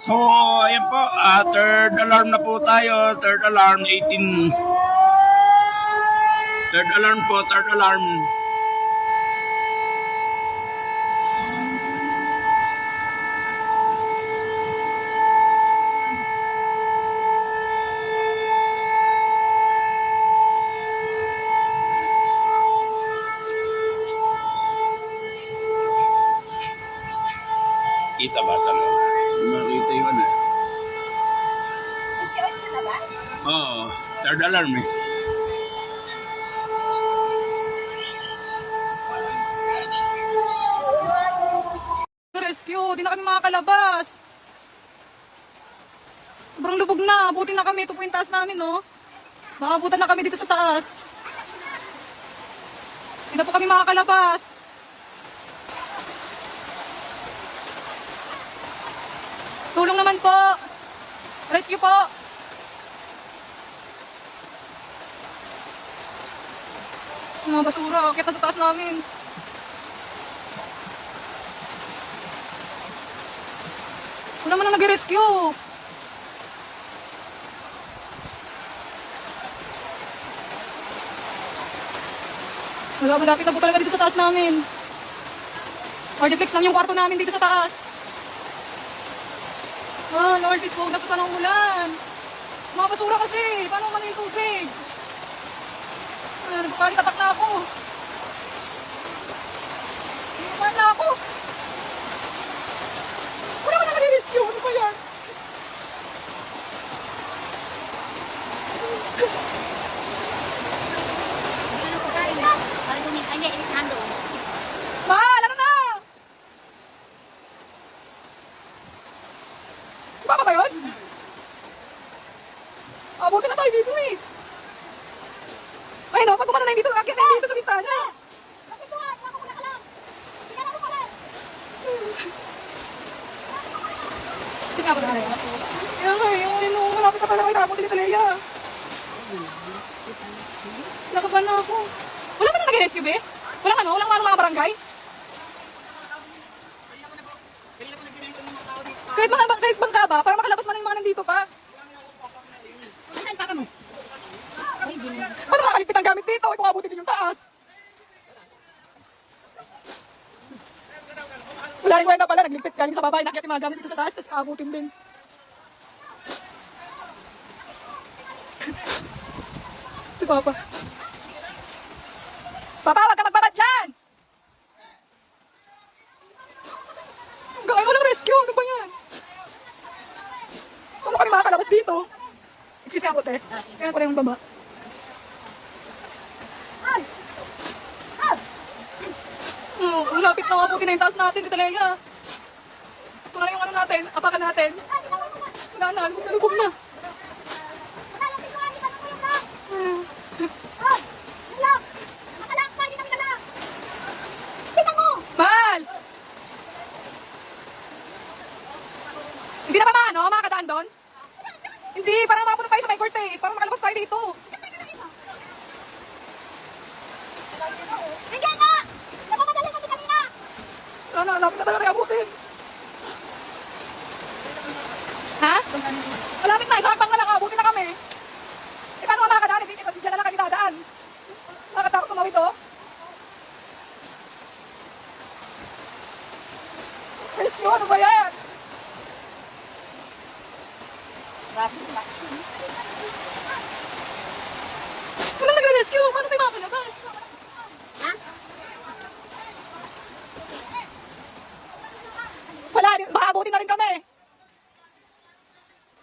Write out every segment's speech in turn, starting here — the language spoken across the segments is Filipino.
So, ayan po, third alarm na po tayo. Third alarm, 18. Third alarm po, third alarm. Kita ba talaga? Makita yun eh. Oo, third alarm eh. Rescue, di na kami makakalabas. Sobrang lubog na, abutin na kami. Ito po yung taas namin, no? Makabutan na kami dito sa taas. Di na po kami makakalabas. Tulong naman po. Rescue po. Mga basura, kita sa taas namin. Wala man ang nag-rescue. Wala, malapit na po talaga dito sa taas namin. Hardiplex lang yung kwarto namin dito sa taas. Ah, Lord, please, huwag na po sana umulan. Mga basura kasi. Paano man yung tubig? Ah, nagpapalitatak na ako. Nagpapalitatak na ako. Wala ka na nag-rescue. Ano ba yan? Mahal, ano na? Si Papa ba yun? Abutin na tayo dito eh. Ay no, pag kumano na dito, akit na dito sa bintana. Kasi ako na rin. Kaya nga eh, malapit na talaga itapon din ito, Leia. Nakaban na ako. Wala ba nang nag-rescue, be? Walang mga barangay? Kahit bangka ba, para makalabas man yung mga nandito pa. Paano makaligpit ang gamit dito? Kung abutin din yung taas. Wala rin kwenta pala, nagligpit galing sa baba, inakyat yung mga gamit dito sa taas, tapos aabutin din. Si Papa. Papa, wag ka magbabad dyan! Hanggang ngayon walang rescue, ano ba yan? Paano kami makakalabas dito? Nagsisiyabot eh. Kaya ko na yung baba. Ang lapit na abutin na yung taas natin, Tita Leia. Ito na yung ano natin, apakan natin. Wala na, lubog na. Mahal! Hindi na ba makakadaan doon? Hindi, parang makapunta tayo sa may court eh. Parang makalabas tayo dito. Hindi na! Napamadali kami kanina! Wala na, lapit na talaga abutin. Ha? Malapit na, isang pang na lang, abutin na kami. Eh, paano makakadaan? Diyan na lang kami dadaan. Nakakatakot tumawid oh. Rescue, ano ba yan? Walang nagre-rescue, paano tayo makalabas? Wala, baka abutin na rin kami.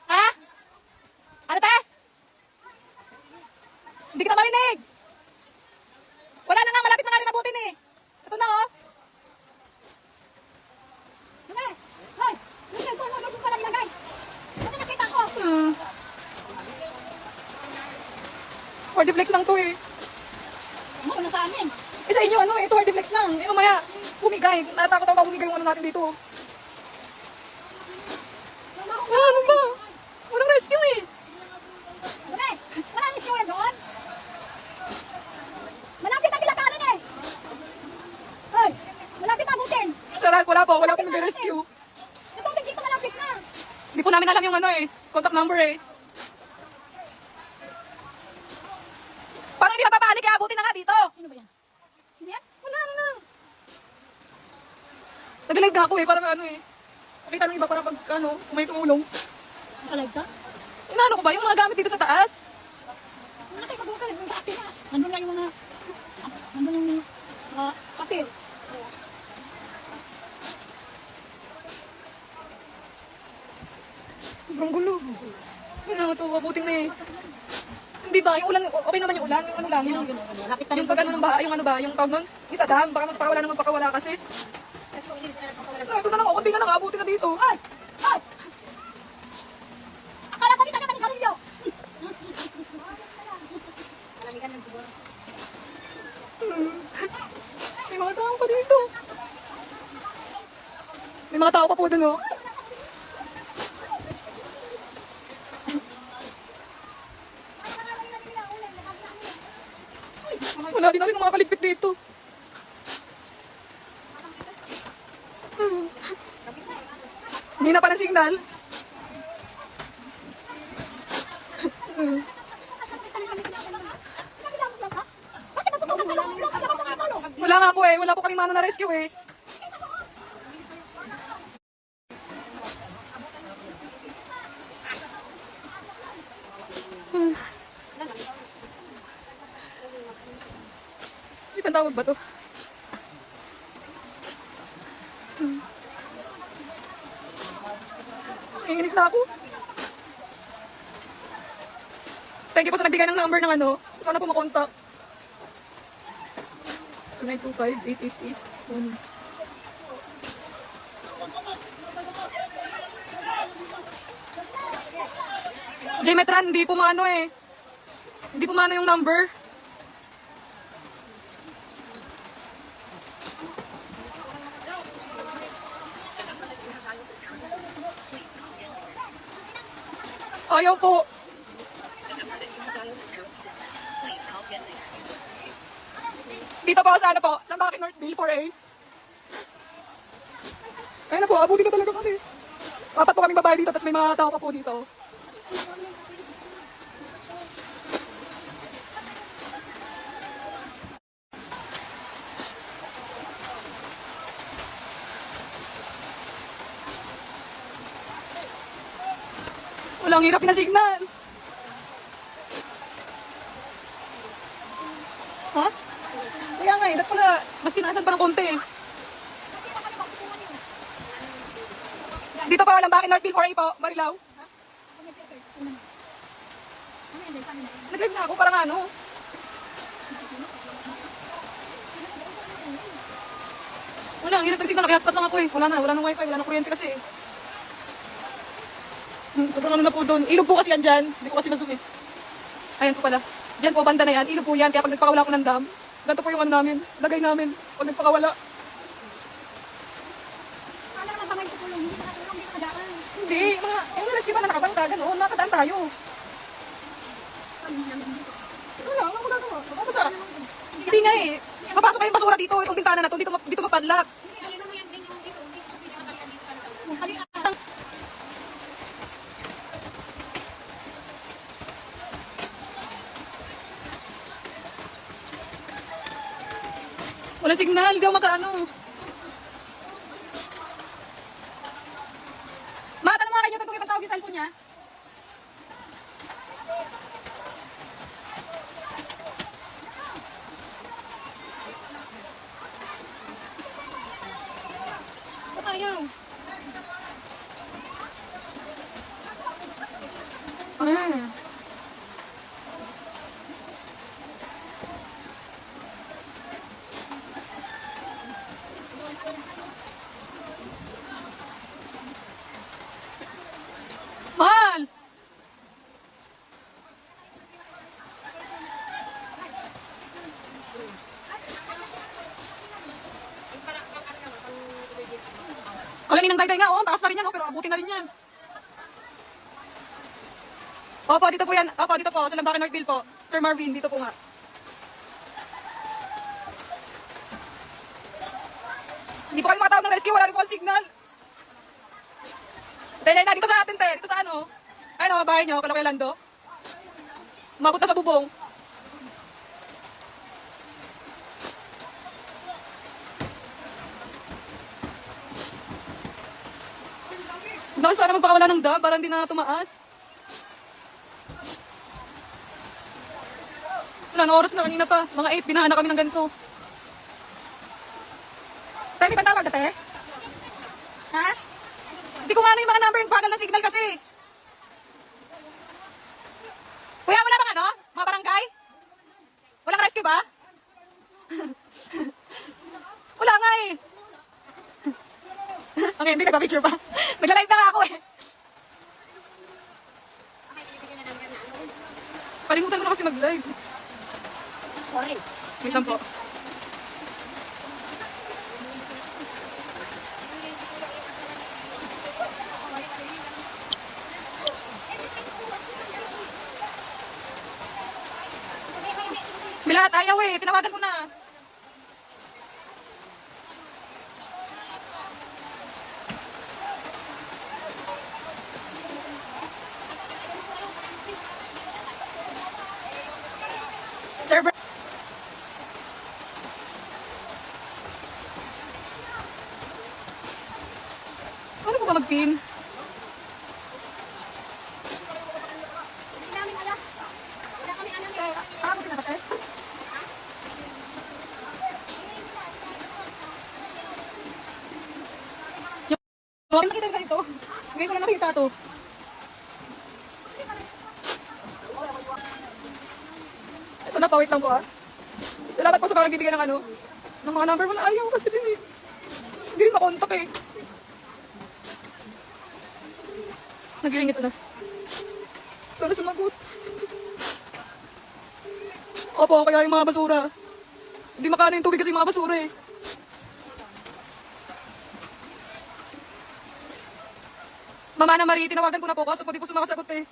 Ha? Ano te? Hindi kita marinig. Wala na nga, malapit na nga rin abutin eh. Ito na oh. Hoy! Lugan ko, lugan ko lang ilagay! Kasi nakita ko! Hardiplex lang to eh. Ano na sa amin? Eh sa inyo ano, ito hardiplex lang. Eh mamaya, bumigay. Natakot ako bumigay yung ano natin dito. Ano ba? Walang rescue eh. Wala rescue yan doon? Malapit na bilakaran eh! Hoy! Malapit na abutin! Saral, wala po pong nag-rescue. Ito, dito malapit na! Hindi po namin alam yung ano eh, contact number eh. Parang hindi napapanik kaya abutin na nga dito. Sino ba yan? Sino yan? Wala na. Nag-live na ako eh, parang ano eh. Nakita ng iba parang pag ano, kung may tumulong. Naka-live ka? Inaano ko ba yung mga gamit dito sa taas? Wala kayo pag-uwi ka rin sa atin na. Nandun lang yung mga... Nandun yung mga papel. Sobrang gulo. Ay, nakatuwa, abutin na eh. Hindi ba, yung ulan, okay naman yung ulan, yung ano lang, yung... Lapit ka Yung pag ano ng baha, yung ano ba, yung tawag nun, yung sa dam, baka magpakawala naman magpakawala kasi. Ito na lang ako, tingnan na nga, abutin na dito. Ay! Ay! Akala ko dito naman yung karilyo! Malamigan lang siguro. May mga tao pa dito. May mga tao pa po dun, oh. Wala din natin mga kaligpit dito. Hindi na pa ng signal. Wala nga po eh. Wala po kami mano na rescue eh. May tawag ba to? Nanginginig na ako. Thank you po sa nagbigay ng number ng ano. Sana po makontak. 0925-888. Jmetran, hindi po maano eh. Hindi po maano yung number. Ayaw po. Dito po sa ano po, Lambaki Northville 4A. Ayun na po, abuti ka talaga kami. Apat po kaming babae dito, tapos may mga tao pa po dito. Walang hirap na signal. Ha? Kaya nga eh, dapat pala, mas tinaasan pa ng konti eh. Dito pa, Lambaki Northville 4A po, Marilao. Nag-live na ako, parang ano. Wala, ang hirap ng signal, naki-hotspot lang ako eh. Wala nang wifi, wala nang kuryente kasi eh. Sobrang ano na po doon. Ilog po kasi yan dyan. Hindi ko kasi masumit. Ayan po pala. Diyan po, banda na yan. Ilog po yan. Kaya pag nagpakawala ko ng dam, ganito po yung ano namin. Lagay namin. Pag nagpakawala. Akala naman ba may tutulong? Hindi ka natulong, hindi ka nadaan. Hindi. Yung rescue ba na nakabangka? Ganoon. Makadaan tayo. Wala. Wala magagawa. Mabasa. Hindi nga eh. Mapasok na yung basura dito. Itong bintana na to. Dito mapadlock. Ano mo yan din yung dito? Hindi ko pinakatalian dito sa loob. Walang signal. Hindi ako makaano. Matanong nga kayo kung ipatawag yung cellphone niya. Ba't ayaw? Mahal! Kalanin ng dayday nga, oh. Taas na rin yan, oh. Pero abutin na rin yan. Opo, dito po yan. Opo, dito po. Sa Lambaki Northville po. Sir Marvin, dito po nga. Hindi po kayo makatawag ng rescue. Wala rin po ang signal. Dahil na, dito sa atin, te. Dito sa ano. Ayun, bahay nyo, kala Kuya Lando. Umabot na sa bubong. Dahil sana magpakawala ng dam para hindi na tumaas. Wala na oras na kanina pa. Mga 8, pinahan na kami ng ganito. Tayo, may pantawag ka, te? Ha? Hindi ko nga ano yung mga number yung bagal ng signal kasi. Kuya, wala bang ano? Mga barangay? Walang rescue ba? Wala nga eh. Okay, hindi nagpa-picture pa. Nagla-live na nga ako eh. Kalimutan mo na kasi mag-live. Sorry. Wait lang po. Bilat, ayaw eh. Tinawagan ko na. Server. Ano po ba mag-pin? Hindi namin alam. Wala kami alam eh. Ah, buti na ba tayo? Yung nakita ka ito. Ngayon ko lang nakita ito. Ito na, pawit lang po ah. Salamat po sa parang bibigyan ng ano. Ng mga number mo na ayaw kasi din eh. Hindi rin makontak eh. Nagiling ito na. Sana sumagot. Opo, kaya yung mga basura. Hindi makano yung tubig kasi yung mga basura eh. Mama na Marie, tinawagan ko na po kaso pati po sumasagot eh.